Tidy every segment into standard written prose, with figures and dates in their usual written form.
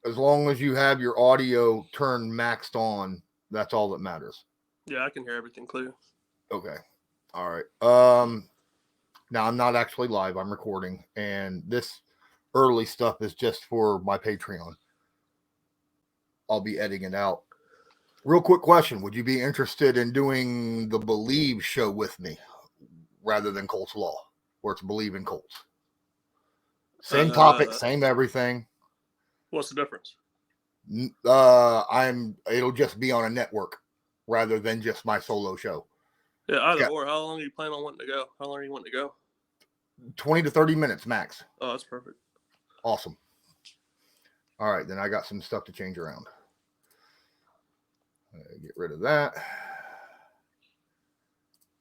As long as you have your audio turned maxed on, that's all that matters. Yeah, I can hear everything clear. Okay. All right. Now I'm not actually live. I'm recording, and this early stuff is just for my Patreon. I'll be editing it out. Real quick question: would you be interested in doing the Believe show with me, rather than Colts Law, where it's Believe in Colts? Same topic, same everything. What's the difference? It'll just be on a network rather than just my solo show. Yeah, either or. How long are you planning on wanting to go? How long are you wanting to go? 20 to 30 minutes max. Oh, that's perfect. Awesome. All right, then I got some stuff to change around. Get rid of that.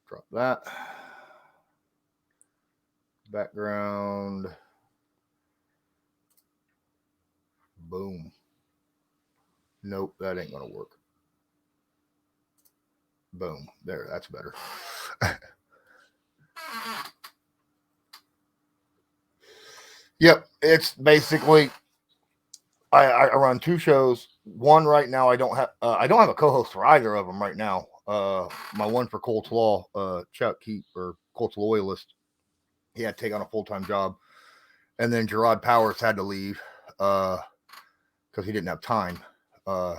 Drop that. Background. Boom. Nope, that ain't going to work. Boom. There, that's better. Yep, it's basically I run two shows. One right now I don't have a co-host for either of them right now. My one for Colts Law, Chuck or Colts Loyalist, he had to take on a full-time job, and then Gerard Powers had to leave because he didn't have time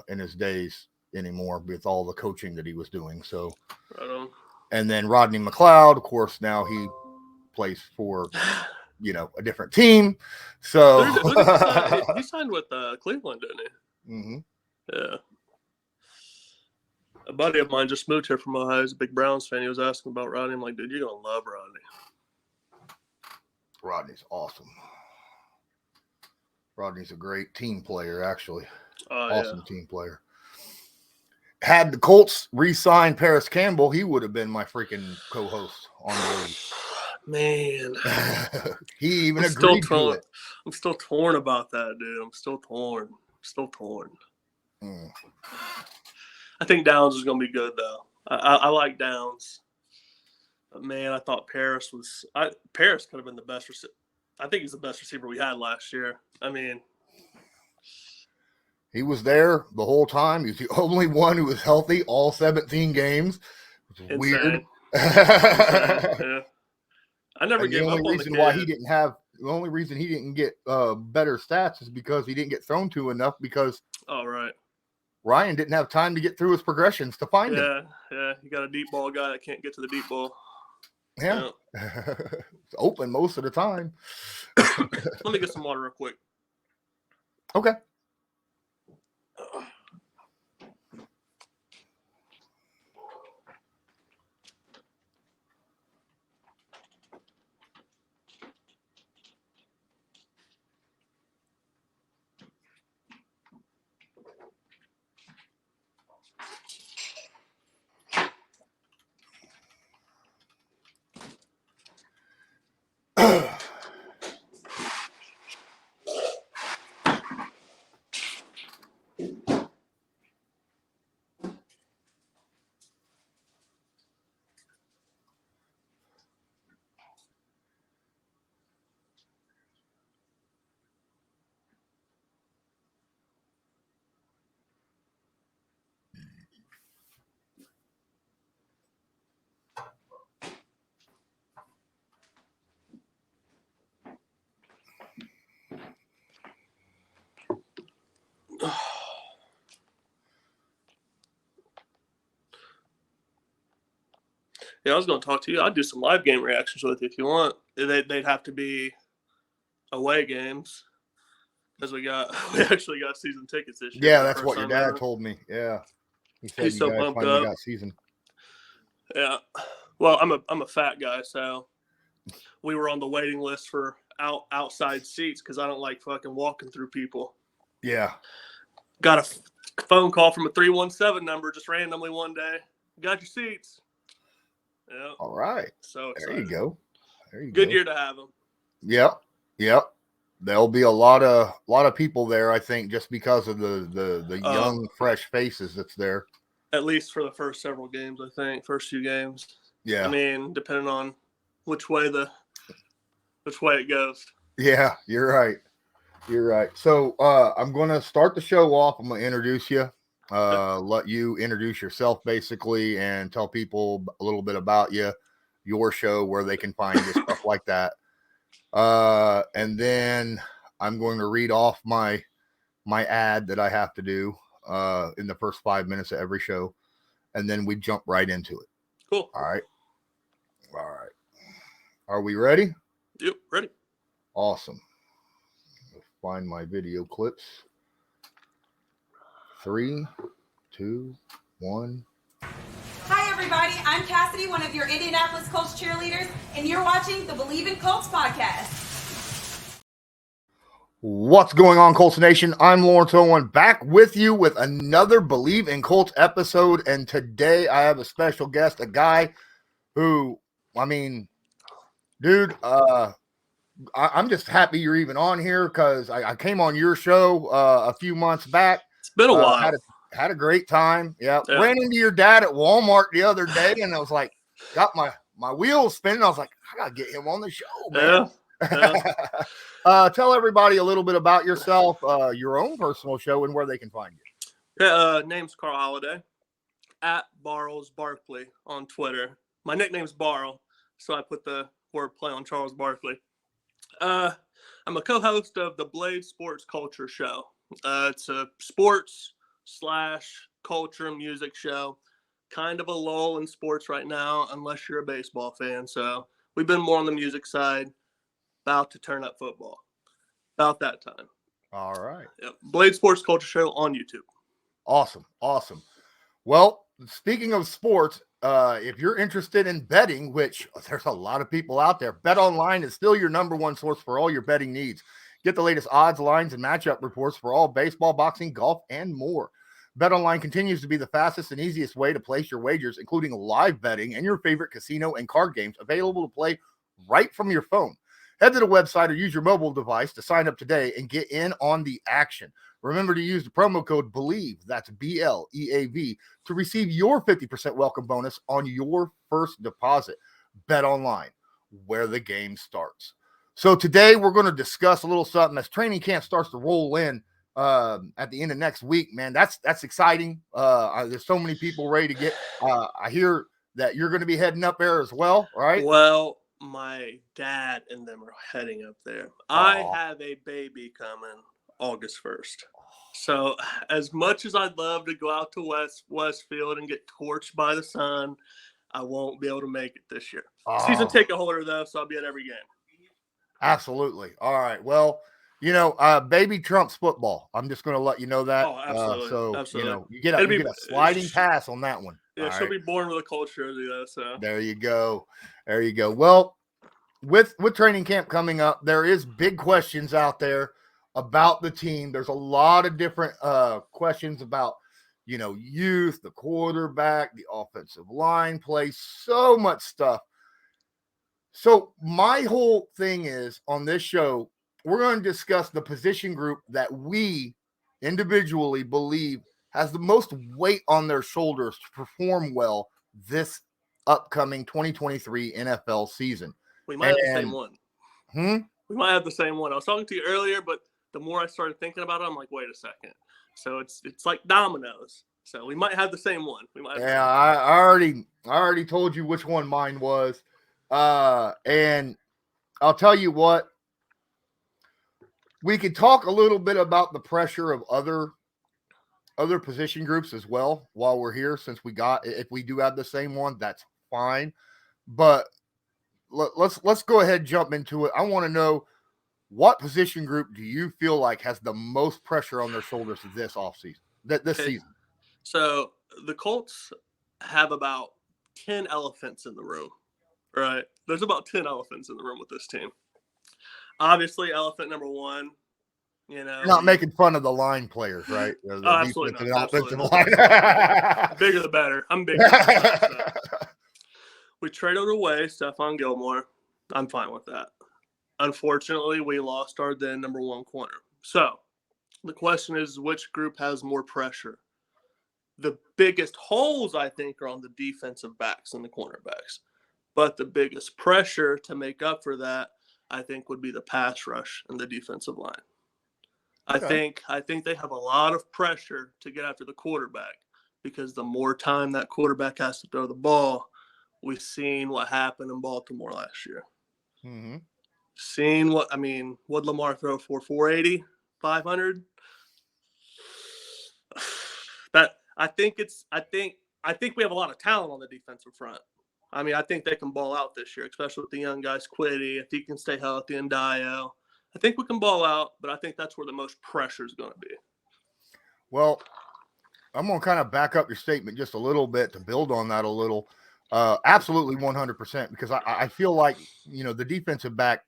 in his days anymore with all the coaching that he was doing. So, and then Rodney McLeod, of course, now he plays for a different team. So he signed with Cleveland, didn't he? Mm-hmm. Yeah. A buddy of mine just moved here from Ohio. He's a big Browns fan. He was asking about Rodney. I'm like, dude, you're gonna love Rodney. Rodney's awesome. Rodney's a great team player, actually. Awesome team player. Had the Colts re-signed Paris Campbell, he would have been my freaking co-host on the league. Man. He even agreed to it. I'm still torn about that, dude. I'm still torn. I think Downs is going to be good, though. I like Downs. But, man, I thought Paris could have been the best receiver. I think he's the best receiver we had last year. I mean, he was there the whole time. He was the only one who was healthy all 17 games. Which is weird. Yeah. I never gave up on the kid. The only reason he didn't get better stats is because he didn't get thrown to enough because Ryan didn't have time to get through his progressions to find him. Yeah. You got a deep ball guy that can't get to the deep ball. Yeah. It's open most of the time. Let me get some water real quick. Okay. Yeah, I was going to talk to you. I'd do some live game reactions with you if you want. They'd have to be away games because we actually got season tickets this year. Yeah, that's what your dad told me. Yeah, he said he's so pumped up. Got season. Yeah, well, I'm a fat guy, so we were on the waiting list for outside seats because I don't like fucking walking through people. Yeah, got a phone call from a 317 number just randomly one day. Got your seats. Yeah. All right. So excited. There you go. Good year to have them. Yep. There'll be a lot of people there, I think, just because of the young, fresh faces that's there. At least for the first several games, I think. First few games. Yeah. I mean, depending on which way it goes. Yeah, you're right. You're right. So I'm going to start the show off. I'm going to introduce you, Okay. let you introduce yourself basically, and tell people a little bit about you, your show, where they can find you, stuff like that. And then I'm going to read off my ad that I have to do in the first 5 minutes of every show, and then we jump right into it. Cool. All right. All right. Are we ready? Yep. Ready. Awesome. Find my video clips. 3, 2, 1. Hi, everybody. I'm Cassidy, one of your Indianapolis Colts cheerleaders, and you're watching the Believe in Colts podcast. What's going on, Colts Nation? I'm Lawrence Owen, back with you with another Believe in Colts episode, and today I have a special guest, a guy who, dude, I'm just happy you're even on here because I came on your show a few months back. It's been a while. Had a great time. Yeah. Yeah. Ran into your dad at Walmart the other day, and I was like, got my wheels spinning. I was like, I gotta get him on the show, man. Yeah. Tell everybody a little bit about yourself, your own personal show, and where they can find you. Yeah. Name's Carl Holiday at Barles Barkley on Twitter. My nickname's Barl, so I put the word play on Charles Barkley. I'm a co-host of the Blade Sports Culture Show. It's a sports / culture music show. Kind of a lull in sports right now, unless you're a baseball fan. So we've been more on the music side. About to turn up football. About that time. All right. Yep. Blade Sports Culture Show on YouTube. Awesome. Well, speaking of sports, if you're interested in betting, which there's a lot of people out there, Bet Online is still your number one source for all your betting needs. Get the latest odds, lines, and matchup reports for all baseball, boxing, golf, and more. Bet Online continues to be the fastest and easiest way to place your wagers, including live betting and your favorite casino and card games available to play right from your phone. Head to the website or use your mobile device to sign up today and get in on the action. Remember to use the promo code BELIEVE, that's BLEAV, to receive your 50% welcome bonus on your first deposit. Bet Online, where the game starts. So today we're going to discuss a little something as training camp starts to roll in at the end of next week. Man, that's exciting. There's so many people ready to get. I hear that you're going to be heading up there as well, right? Well, my dad and them are heading up there. I have a baby coming August 1st. So as much as I'd love to go out to Westfield and get torched by the sun, I won't be able to make it this year. Season ticket holder, though, so I'll be at every game. Absolutely. All right. Well, baby trumps football. I'm just going to let you know that. Oh, absolutely. Absolutely. You get a sliding pass on that one. Yeah, she'll be born with a Colts jersey, though. So there you go. Well, with training camp coming up, there is big questions out there about the team. There's a lot of different questions about, youth, the quarterback, the offensive line play, so much stuff. So my whole thing is on this show, we're going to discuss the position group that we individually believe has the most weight on their shoulders to perform well this upcoming 2023 NFL season. We might have the same one. We might have the same one. I was talking to you earlier, but the more I started thinking about it, I'm like, wait a second. So it's like dominoes. So we might have the same one. I already told you which one mine was. And I'll tell you what, we could talk a little bit about the pressure of other position groups as well while we're here, since if we do have the same one, that's fine. But let's go ahead and jump into it. I want to know, what position group do you feel like has the most pressure on their shoulders this offseason, this season? So the Colts have about 10 elephants in the room. Right. There's about 10 elephants in the room with this team. Obviously, elephant number one, You're not making fun of the line players, right? Absolutely not. Offensive line. Bigger the better. I'm bigger. We traded away Stephon Gilmore. I'm fine with that. Unfortunately, we lost our then number one corner. So the question is, which group has more pressure? The biggest holes, I think, are on the defensive backs and the cornerbacks. But the biggest pressure to make up for that, I think, would be the pass rush and the defensive line. I Okay. think they have a lot of pressure to get after the quarterback because the more time that quarterback has to throw the ball, we've seen what happened in Baltimore last year. Mm-hmm. Seen what Lamar throw for 480, 500? That I think we have a lot of talent on the defensive front. I mean, I think they can ball out this year, especially with the young guys, Quiddy, if he can stay healthy, and Dio. I think we can ball out, but I think that's where the most pressure is going to be. Well, I'm going to kind of back up your statement just a little bit to build on that a little. Absolutely 100%, because I feel like, the defensive back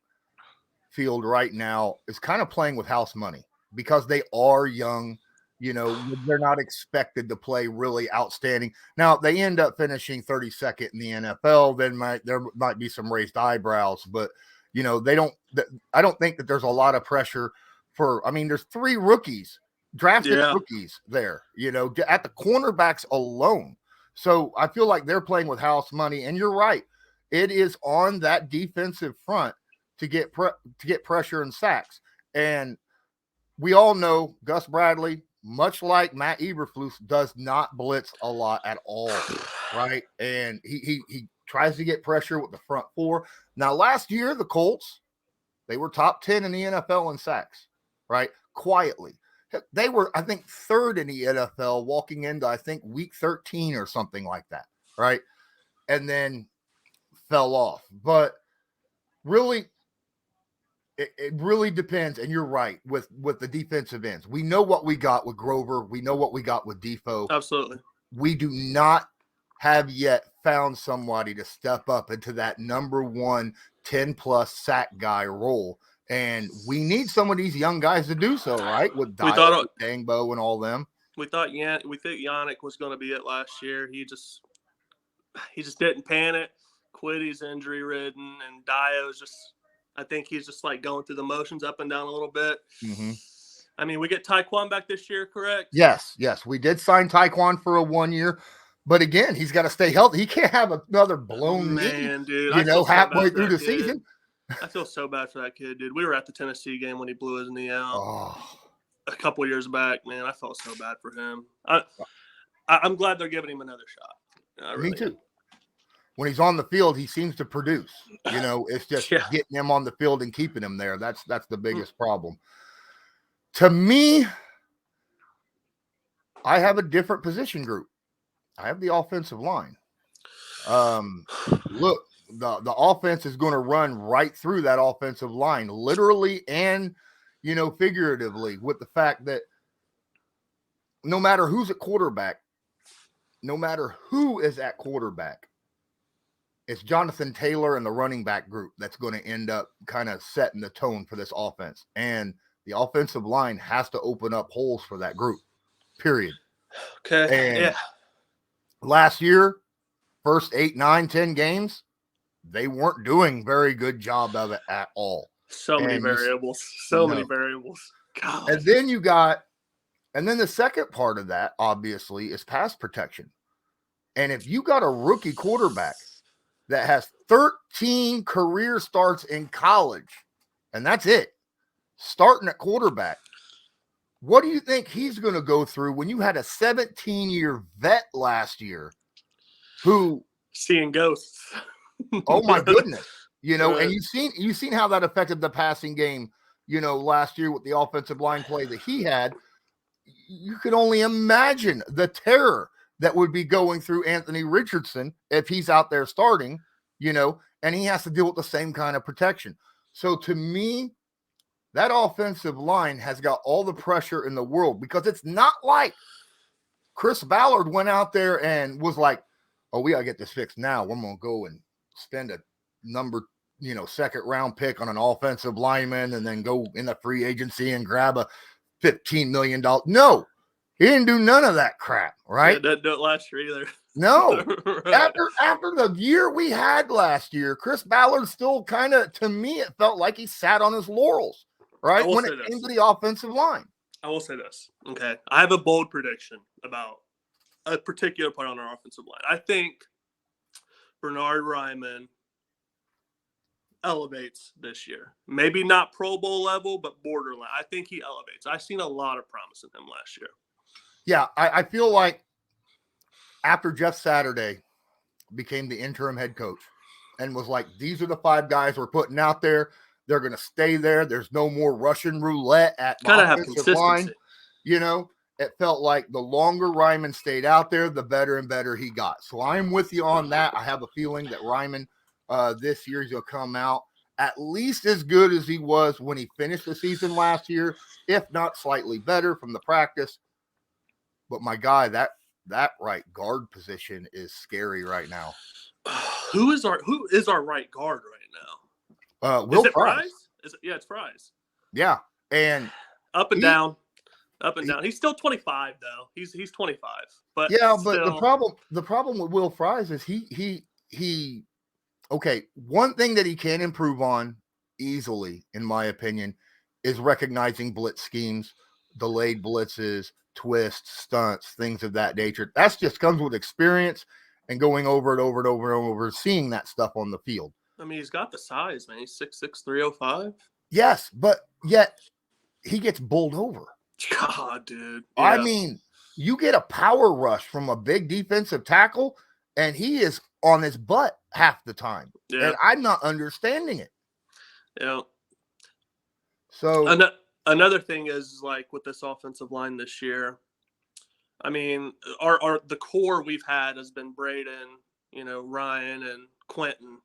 field right now is kind of playing with house money because they are young. They're not expected to play really outstanding. Now, if they end up finishing 32nd in the NFL, then there might be some raised eyebrows, but they don't. I don't think that there's a lot of pressure for. I mean, there's 3 rookies, drafted Yeah. rookies there. At the cornerbacks alone. So I feel like they're playing with house money, and you're right. It is on that defensive front to get pressure and sacks. And we all know Gus Bradley, much like Matt Eberflus, does not blitz a lot at all, right? And he tries to get pressure with the front 4. Now, last year, the Colts, they were top 10 in the NFL in sacks, right? Quietly. They were, I think, 3rd in the NFL walking into, I think, week 13 or something like that, right? And then fell off. But really, it really depends, and you're right with the defensive ends. We know what we got with Grover. We know what we got with Defoe. Absolutely. We do not have yet found somebody to step up into that number 1 10-plus sack guy role, and we need some of these young guys to do so, right? With Dio, Dangbo, and all them. We think Yannick was going to be it last year. He just didn't pan it. Quiddy's injury ridden, and Dio's just. I think he's just like going through the motions up and down a little bit. Mm-hmm. I mean, we get Tyquan back this year, correct? Yes. We did sign Tyquan for a 1 year, but again, he's got to stay healthy. He can't have another blown knee, dude. halfway through the season. I feel so bad for that kid, dude. We were at the Tennessee game when he blew his knee out a couple of years back. Man, I felt so bad for him. I'm glad they're giving him another shot. Me too. When he's on the field, he seems to produce. It's just getting him on the field and keeping him there. That's the biggest problem. To me, I have a different position group. I have the offensive line. Look, the offense is going to run right through that offensive line, literally and figuratively, with the fact that no matter who's at quarterback, no matter who is at quarterback, it's Jonathan Taylor and the running back group that's going to end up kind of setting the tone for this offense. And the offensive line has to open up holes for that group, period. Okay. And last year, first 8, 9, 10 games, they weren't doing very good job of it at all. So many variables. Many variables. God. And then the second part of that, obviously, is pass protection. And if you got a rookie quarterback that has 13 career starts in college, and that's it, starting at quarterback, what do you think he's going to go through when you had a 17-year vet last year who seeing ghosts? Oh my goodness. And you've seen how that affected the passing game, last year with the offensive line play that he had. You could only imagine the terror that would be going through Anthony Richardson if he's out there starting, and he has to deal with the same kind of protection. So to me, that offensive line has got all the pressure in the world, because it's not like Chris Ballard went out there and was like, oh, we got to get this fixed now. We're going to go and spend a number, second round pick on an offensive lineman and then go in the free agency and grab a $15 million. No, he didn't do none of that crap, right? Yeah, didn't do it last year either. No. Right. After the year we had last year, Chris Ballard still kind of, to me, it felt like he sat on his laurels, right? When it came to the offensive line. I will say this, okay? I have a bold prediction about a particular part on our offensive line. I think Bernard Ryman elevates this year. Maybe not Pro Bowl level, but borderline. I think he elevates. I've seen a lot of promise in him last year. Yeah, I feel like after Jeff Saturday became the interim head coach and was like, these are the 5 guys we're putting out there. They're going to stay there. There's no more Russian roulette at the Gotta have offensive line. consistency. You know, it felt like the longer Ryman stayed out there, the better and better he got. So I'm with you on that. I have a feeling that Ryman this year is going to come out at least as good as he was when he finished the season last year, if not slightly better from the practice. But my guy, that right guard position is scary right now. Who is our right guard right now? Will Is it Fries? Yeah, it's Fries. Yeah, and up and down. He's still 25 though. He's 25. But yeah, still, but the problem with Will Fries is he okay. One thing that he can improve on easily, in my opinion, is recognizing blitz schemes, delayed blitzes, twists, stunts, things of that nature. That's just comes with experience and going over it over and over and over, seeing that stuff on the field. I mean, he's got the size, man. He's 6'6", 305. Yes, but yet he gets bowled over. God, dude. Yeah. I mean, you get a power rush from a big defensive tackle, and he is on his butt half the time. Yeah. And I'm not understanding it. Yeah. So another thing is, like, with this offensive line this year, I mean, the core we've had has been Braden, Ryan and Quentin.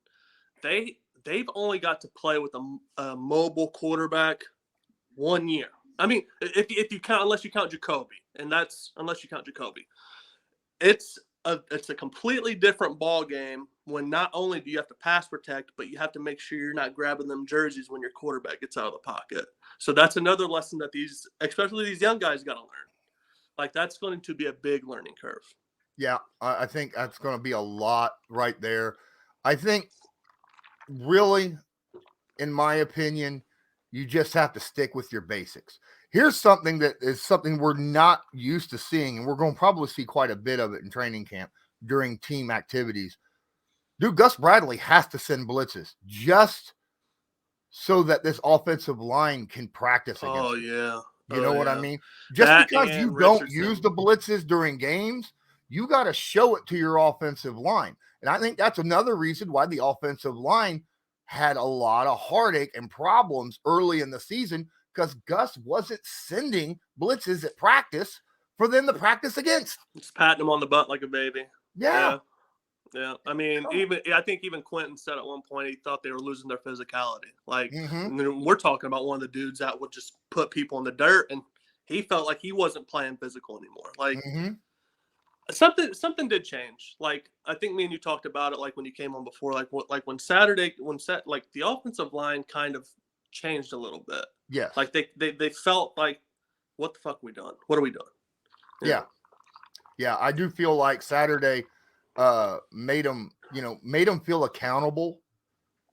They've only got to play with a mobile quarterback 1 year. I mean, if you count, unless you count Jacoby, it's a completely different ball game when not only do you have to pass protect, but you have to make sure you're not grabbing them jerseys when your quarterback gets out of the pocket. So that's another lesson that especially these young guys, got to learn. Like, that's going to be a big learning curve. Yeah, I think that's going to be a lot right there. I think, really, in my opinion, you just have to stick with your basics. Here's something that is something we're not used to seeing, and we're going to probably see quite a bit of it in training camp during team activities. Dude, Gus Bradley has to send blitzes just so that this offensive line can practice against Oh, them. yeah. You know what I mean? Just because you don't Richardson. use the blitzes during games, you got to show it to your offensive line. And I think that's another reason why the offensive line had a lot of heartache and problems early in the season, because Gus wasn't sending blitzes at practice for them to practice against. Just patting him on the butt like a baby. Yeah. Yeah. I mean, I think even Quentin said at one point he thought they were losing their physicality. Like, we're talking about one of the dudes that would just put people in the dirt, and he felt like he wasn't playing physical anymore. Like, something did change. Like, I think me and you talked about it, like, when you came on before, like when the offensive line kind of changed a little bit. Yeah. Like, they felt like, what the fuck are we doing? What are we doing? Yeah. Yeah, I do feel like Saturday made them feel accountable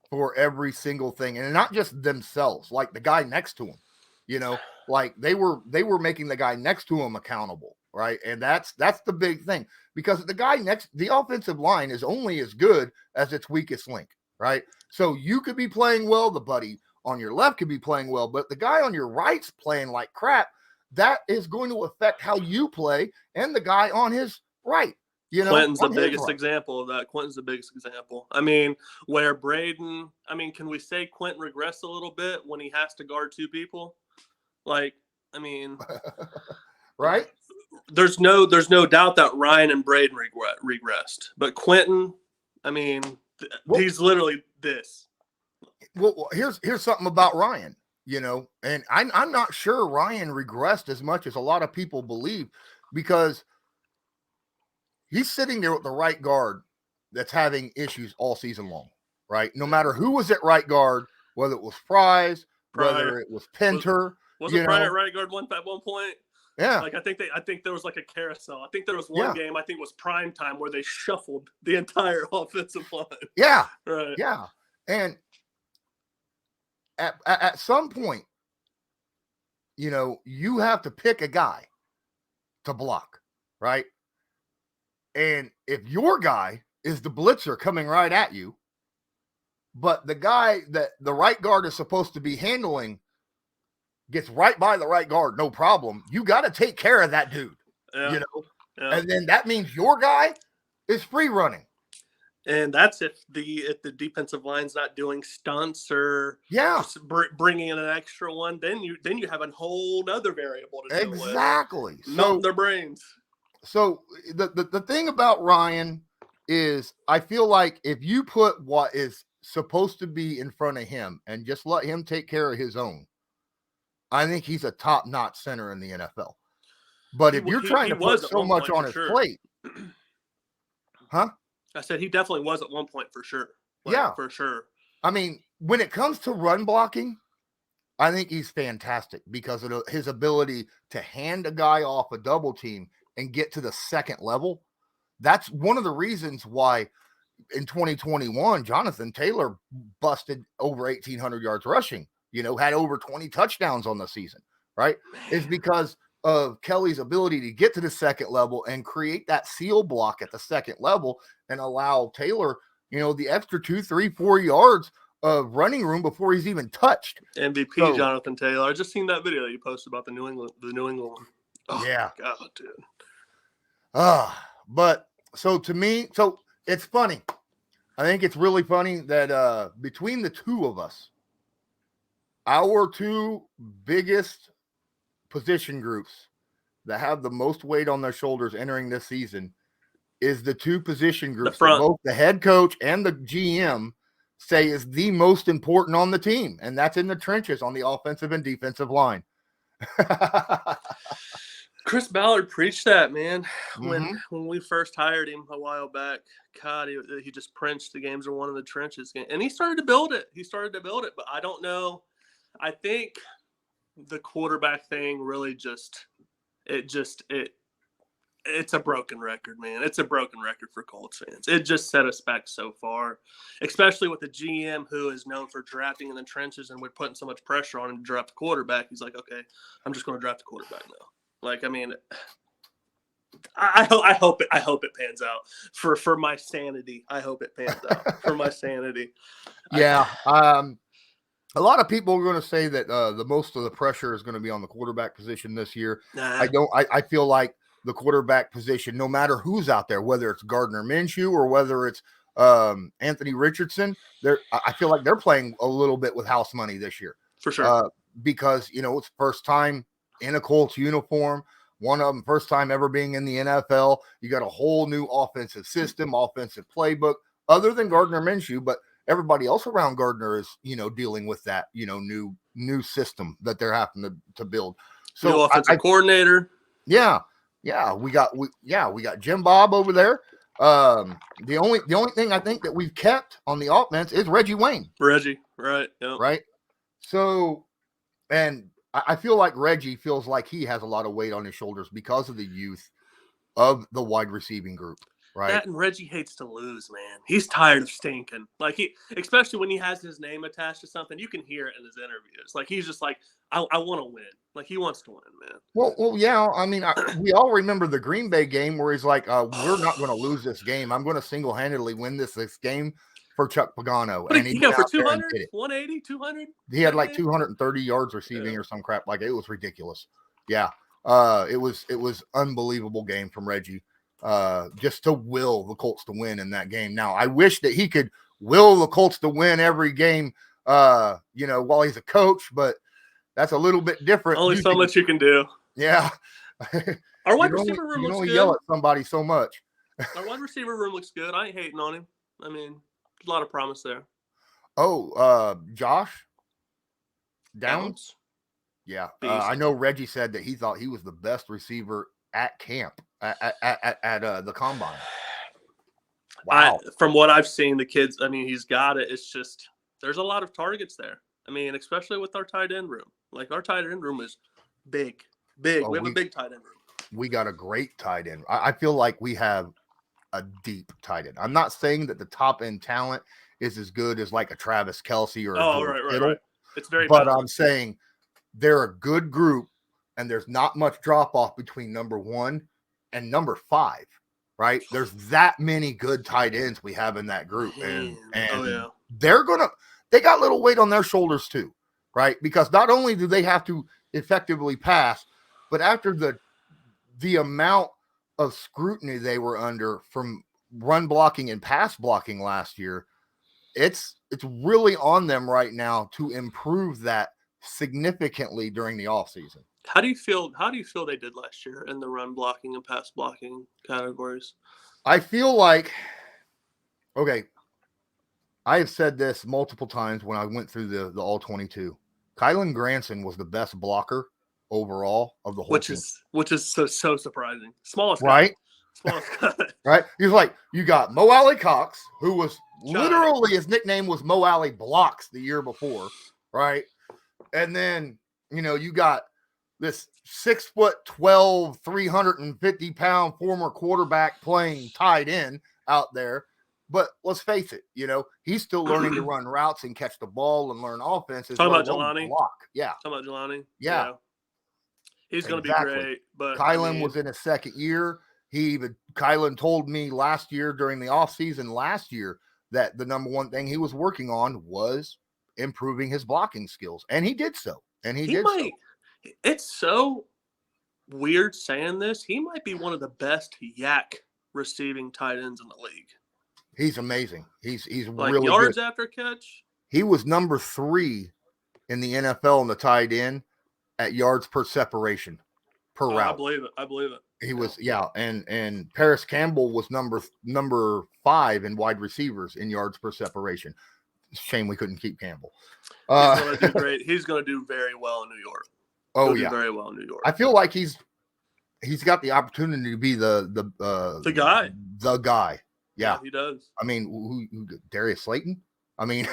for every single thing, and not just themselves, like the guy next to him, like they were making the guy next to him accountable, right? And that's the big thing, because the offensive line is only as good as its weakest link, right? So you could be playing well, the buddy on your left could be playing well, but the guy on your right's playing like crap. That is going to affect how you play, and the guy on his right. Quentin's the biggest example of that. Quentin's the biggest example. I mean, where Braden, can we say Quentin regressed a little bit when he has to guard 2 people? Like, I mean, right? There's no doubt that Ryan and Braden regressed, but Quentin, he's literally this. Well, here's something about Ryan. And I'm not sure Ryan regressed as much as a lot of people believe, because he's sitting there with the right guard that's having issues all season long, right? No matter who was at right guard, whether it was Fries, whether it was Pinter. Was it Pryor at right guard at one point? Yeah. Like, I think there was like a carousel. I think there was one game, I think it was prime time, where they shuffled the entire offensive line. Yeah. Right. Yeah. And at some point, you have to pick a guy to block, right? And if your guy is the blitzer coming right at you, but the guy that the right guard is supposed to be handling gets right by the right guard, no problem. You got to take care of that dude, Yeah. Yeah. and then that means your guy is free running. And that's if the defensive line's not doing stunts or just bringing in an extra one, then you have a whole other variable to deal with. Exactly. Melting their brains. So the thing about Ryan is, I feel like if you put what is supposed to be in front of him and just let him take care of his own, I think he's a top-notch center in the NFL. But if you're trying to put so much on his plate, huh? I said he definitely was at one point for sure. For sure. I mean, when it comes to run blocking, I think he's fantastic because of his ability to hand a guy off a double team and get to the second level. That's one of the reasons why in 2021, Jonathan Taylor busted over 1,800 yards rushing, had over 20 touchdowns on the season, right? It's because of Kelly's ability to get to the second level and create that seal block at the second level and allow Taylor, the extra 2, 3, 4 yards of running room before he's even touched. MVP Jonathan Taylor. I just seen that video that you posted about the New England one. Oh, yeah. God, dude. But so to me, it's funny. I think it's really funny that between the two of us, our two biggest position groups that have the most weight on their shoulders entering this season is the two position groups that both the head coach and the GM say is the most important on the team, and that's in the trenches on the offensive and defensive line. Chris Ballard preached that, man. When we first hired him a while back, God, he just preached the games are won in the trenches, and he started to build it. But I don't know. I think the quarterback thing really it's a broken record, man. It's a broken record for Colts fans. It just set us back so far, especially with the GM who is known for drafting in the trenches, and we're putting so much pressure on him to draft a quarterback. He's like, okay, I'm just going to draft a quarterback now. Like, I mean, I hope it pans out for my sanity. I hope it pans out for my sanity. Yeah. A lot of people are going to say that the most of the pressure is going to be on the quarterback position this year. Nah. I feel like the quarterback position, no matter who's out there, whether it's Gardner Minshew or whether it's Anthony Richardson, I feel like they're playing a little bit with house money this year. For sure. Because, it's first time in a Colts uniform, one of them first time ever being in the NFL. You got a whole new offensive system, offensive playbook, other than Gardner Minshew, but everybody else around Gardner is, dealing with that, new system that they're having to build. So new offensive coordinator. Yeah. We got Jim Bob over there. The only thing I think that we've kept on the offense is Reggie Wayne. Reggie, right. Yep. Right. So, and I feel like Reggie feels like he has a lot of weight on his shoulders because of the youth of the wide receiving group. Right. That and Reggie hates to lose, man. He's tired of stinking. Like especially when he has his name attached to something, you can hear it in his interviews. Like he's just like, I want to win. Like he wants to win, man. Well, yeah. I mean, we all remember the Green Bay game where he's like, we're not going to lose this game. I'm going to single-handedly win this game for Chuck Pagano. And he got for 200, 180, 200. He had like 230 yards receiving or some crap like it. It was ridiculous. Yeah. It was unbelievable game from Reggie. Just to will the Colts to win in that game. Now, I wish that he could will the Colts to win every game, while he's a coach, but that's a little bit different. Only so much you can do. Yeah. Our wide receiver room looks good. You only yell at somebody so much. Our wide receiver room looks good. I ain't hating on him. I mean, a lot of promise there. Oh, Josh Downs? Yeah. I know Reggie said that he thought he was the best receiver at camp. At the combine. Wow. From what I've seen, the kids, I mean, he's got it. It's just, there's a lot of targets there. I mean, especially with our tight end room. Like, our tight end room is big. Oh, we have a big tight end room. We got a great tight end. I feel like we have a deep tight end. I'm not saying that the top end talent is as good as like a Travis Kelce or a right. It's very but balanced. I'm saying they're a good group, and there's not much drop off between number 1 and number 5, right? There's that many good tight ends we have in that group. And they got a little weight on their shoulders too, right? Because not only do they have to effectively pass, but after the amount of scrutiny they were under from run blocking and pass blocking last year, it's really on them right now to improve that significantly during the offseason. How do you feel they did last year in the run blocking and pass blocking categories? I feel like, okay, I have said this multiple times when I went through the all 22. Kylan Granson was the best blocker overall of the whole team. Which is so surprising. Smallest right? guy. Smallest guy. Right? He's like, you got Mo Alley Cox, who was literally, his nickname was Mo Alley Blocks the year before, right? And then, you got this 6'12", 350-pound former quarterback playing tight end out there. But let's face it, he's still learning to run routes and catch the ball and learn offenses. Talking about Jelani? Block. Yeah. Talking about Jelani? Yeah. He's going to be great. But Kylan was in his second year. Kylan told me last year during the offseason last year that the number one thing he was working on was improving his blocking skills. And he did so. It's so weird saying this. He might be one of the best yak receiving tight ends in the league. He's amazing. He's like really yards good. After catch. He was number 3 in the NFL in the tight end at yards per separation per route. I believe it. He was, and Paris Campbell was number 5 in wide receivers in yards per separation. Shame we couldn't keep Campbell. He's going to do great. He's going to do very well in New York. Very well in New York. I feel like he's got the opportunity to be the guy. The guy. Yeah, he does. I mean, who Darius Slayton? I mean,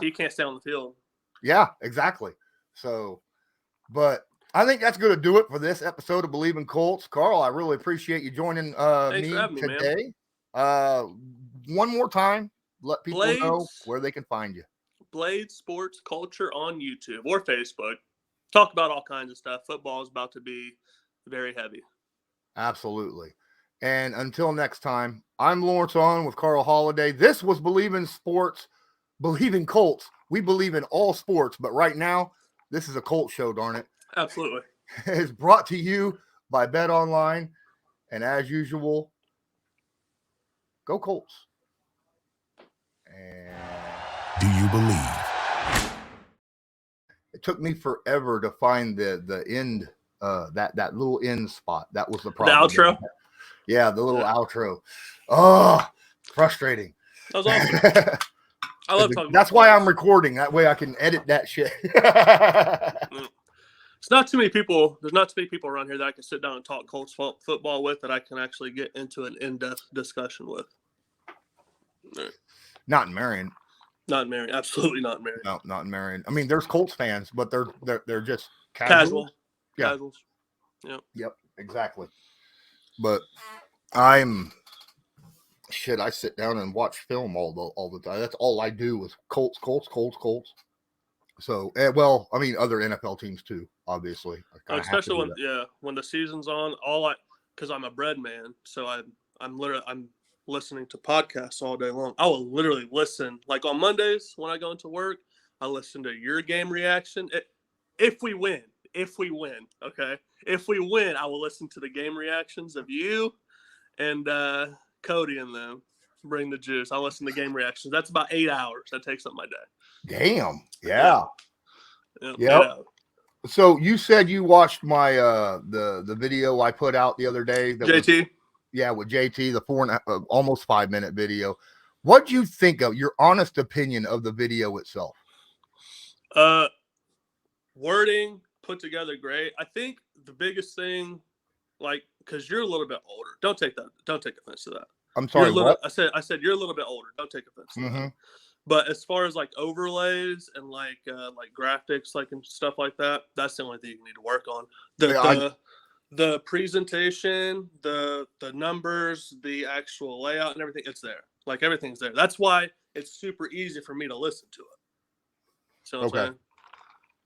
he can't stay on the field. Yeah, exactly. So, but I think that's going to do it for this episode of Believe in Colts. Carl, I really appreciate you joining me today. One more time, let people know where they can find you. Blade Sports Culture on YouTube or Facebook. Talk about all kinds of stuff. Football is about to be very heavy. Absolutely. And until next time, I'm Lawrence Owen with Carl Holliday. This was Believe in Sports, Believe in Colts. We believe in all sports, but right now, this is a Colts show, darn it. Absolutely. It's brought to you by Bet Online. And as usual, go Colts. And do you believe? It took me forever to find the end, that little end spot. That was the problem. The outro? Yeah, the little outro. Oh, frustrating. That was awesome. I love talking. That's why I'm recording. That way I can edit that shit. It's not too many people. There's not too many people around here that I can sit down and talk Colts football with that I can actually get into an in-depth discussion with. Right. Not in Marion. Not in Marion. Absolutely not in Marion. No, not in Marion. I mean, there's Colts fans, but they're just casual. Yeah. Casuals. Yep. Exactly. But I sit down and watch film all the time. That's all I do is Colts. So, well, I mean, other NFL teams too, obviously. Especially when the season's on, because I'm a bread man, so I'm listening to podcasts all day long. I will literally listen, like on Mondays when I go into work, I listen to your game reaction. If we win, okay? If we win, I will listen to the game reactions of you and Cody and them. Bring the juice. I'll listen to game reactions. That's about 8 hours. That takes up my day. Damn. Yeah. Yep. So you said you watched my the video I put out the other day. That JT? With JT, the almost 5-minute video. What'd you think of your honest opinion of the video itself? Wording put together great. I think the biggest thing, because you're a little bit older. Don't take offense to that. I'm sorry. I said you're a little bit older. Don't take offense to that. But as far as overlays and graphics and stuff like that, that's the only thing you need to work on. The presentation, the numbers, the actual layout and everything, it's there. Everything's there. That's why it's super easy for me to listen to it. So okay.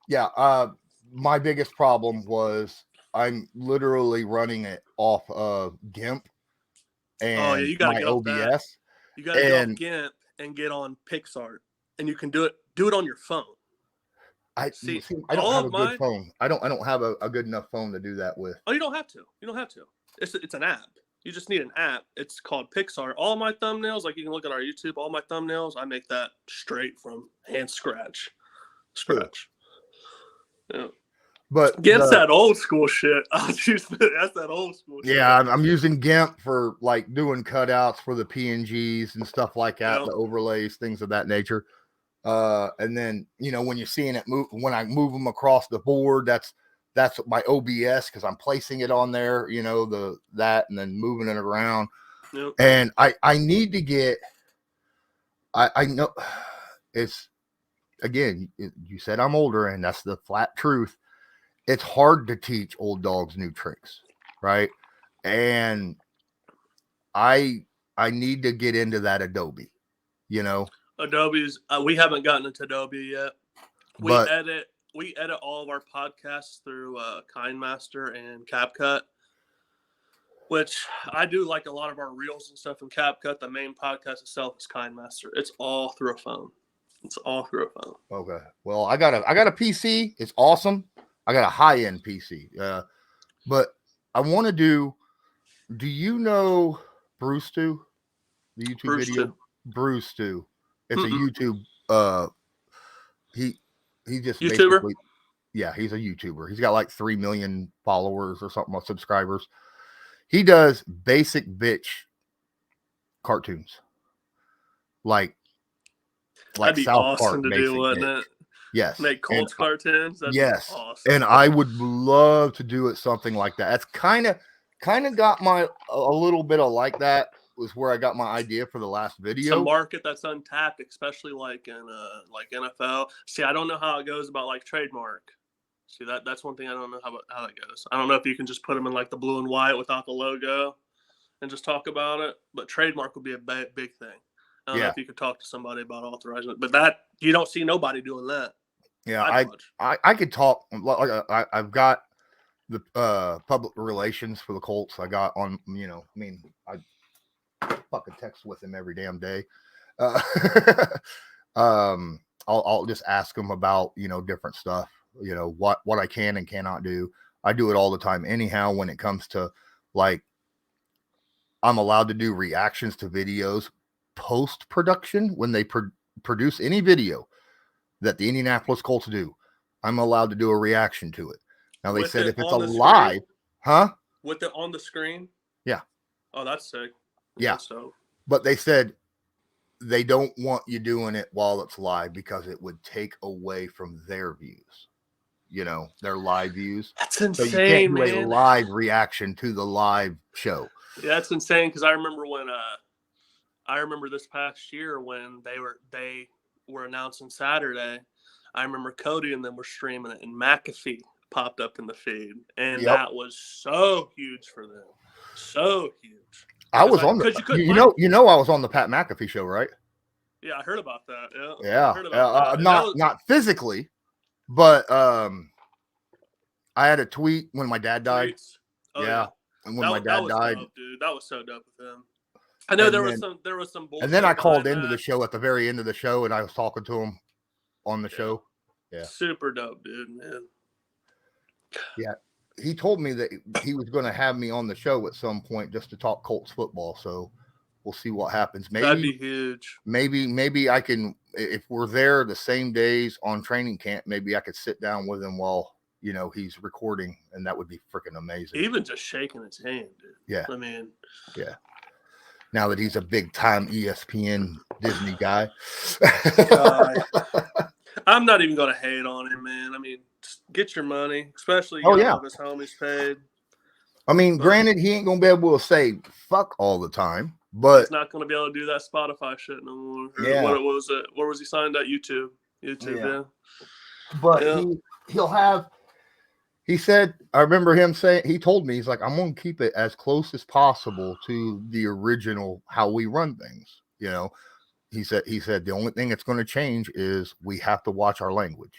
Yeah, my biggest problem was I'm literally running it off of GIMP and you gotta my get OBS. You got to get off GIMP and get on Pixar, and you can do it on your phone. I See, I don't all have of a good mine- phone. I don't have a good enough phone to do that with. Oh, you don't have to. It's an app. You just need an app. It's called Pixar. All my thumbnails, like you can look at our YouTube, all my thumbnails, I make that straight from hand scratch. Yeah. But Gets that old school shit. That's that old school shit. yeah, I'm using GIMP for like doing cutouts for the PNGs and stuff like that, Yep. the overlays, things of that nature. And then when you're seeing it move, when I move them across the board, that's my OBS because I'm placing it on there, that and then moving it around. Yep. And I need to get. I know it's again. You said I'm older, and that's the flat truth. It's hard to teach old dogs new tricks, right? And I need to get into that Adobe, Adobe's we haven't gotten into Adobe yet. We edit all of our podcasts through KindMaster and CapCut, which I do like a lot of our reels and stuff in CapCut. The main podcast itself is KindMaster. It's all through a phone. Okay. Well, I got a PC. It's awesome. I got a high-end PC. But I want to do you know Bruce Stew? The YouTube Bruce video? Stew. Bruce Stew. It's a YouTube he just YouTuber? basically, yeah, he's a YouTuber. He's got like 3 million followers or something, subscribers. He does basic bitch cartoons. Like That'd be South awesome Park to basic do, wouldn't bitch. it? Yes. Make Colts cartoons. That'd yes. be awesome. And I would love to do it something like that. That's kind of got a little bit of like that was where I got my idea for the last video. It's a market that's untapped, especially like in like NFL. See, I don't know how it goes about like trademark. See, that's one thing I don't know how that goes. I don't know if you can just put them in like the blue and white without the logo and just talk about it. But trademark would be a big thing. I don't know if you could talk to somebody about authorizing it, but that you don't see nobody doing that. Yeah, I could talk. Like I've got the public relations for the Colts. I got on. I fucking text with him every damn day. I'll just ask him about different stuff. What I can and cannot do. I do it all the time. Anyhow, when it comes to like, I'm allowed to do reactions to videos post-production when they produce any video that the Indianapolis Colts do. I'm allowed to do a reaction to it. Now they said if it's a live, with it on the screen. Yeah. Oh, that's sick. Yeah. So, but they said they don't want you doing it while it's live because it would take away from their views. Their live views. That's insane, so you can't do man. a live reaction to the live show. Yeah, that's insane because I remember this past year when they were announcing Saturday. I remember Cody and them were streaming it, and McAfee popped up in the feed, and that was so huge for them, so huge. I was on the, I was on the Pat McAfee show, right? Yeah, I heard about that. Yeah, not physically, but I had a tweet when my dad died. Oh, yeah. And when my dad died, dope, dude, that was so dope with him. I know there was some bullshit. And then I called into the show at the very end of the show, and I was talking to him on the show. Yeah, super dope, dude, man. Yeah, he told me that he was going to have me on the show at some point just to talk Colts football. So we'll see what happens. Maybe that'd be huge. Maybe I can, if we're there the same days on training camp, maybe I could sit down with him while he's recording, and that would be freaking amazing. Even just shaking his hand, dude. Yeah, I mean, yeah. Now that he's a big time ESPN Disney guy. I'm not even going to hate on him, man. I mean, just get your money, especially if his homies paid. I mean, granted, he ain't going to be able to say fuck all the time, but he's not going to be able to do that Spotify shit no more. Yeah. What was it? Where was he signed at? YouTube, yeah. But he'll have. He said, I remember him saying, he told me, he's like, I'm going to keep it as close as possible to the original, how we run things. He said, the only thing that's going to change is we have to watch our language.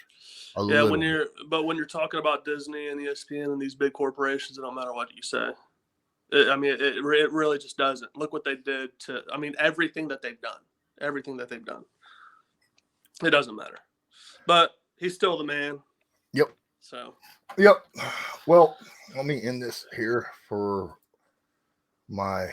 When you're talking about Disney and ESPN and these big corporations, it don't matter what you say. It really just doesn't. Look what they did everything that they've done. everything that they've done. It doesn't matter. But he's still the man. Yep. So. Yep. Well, let me end this here for my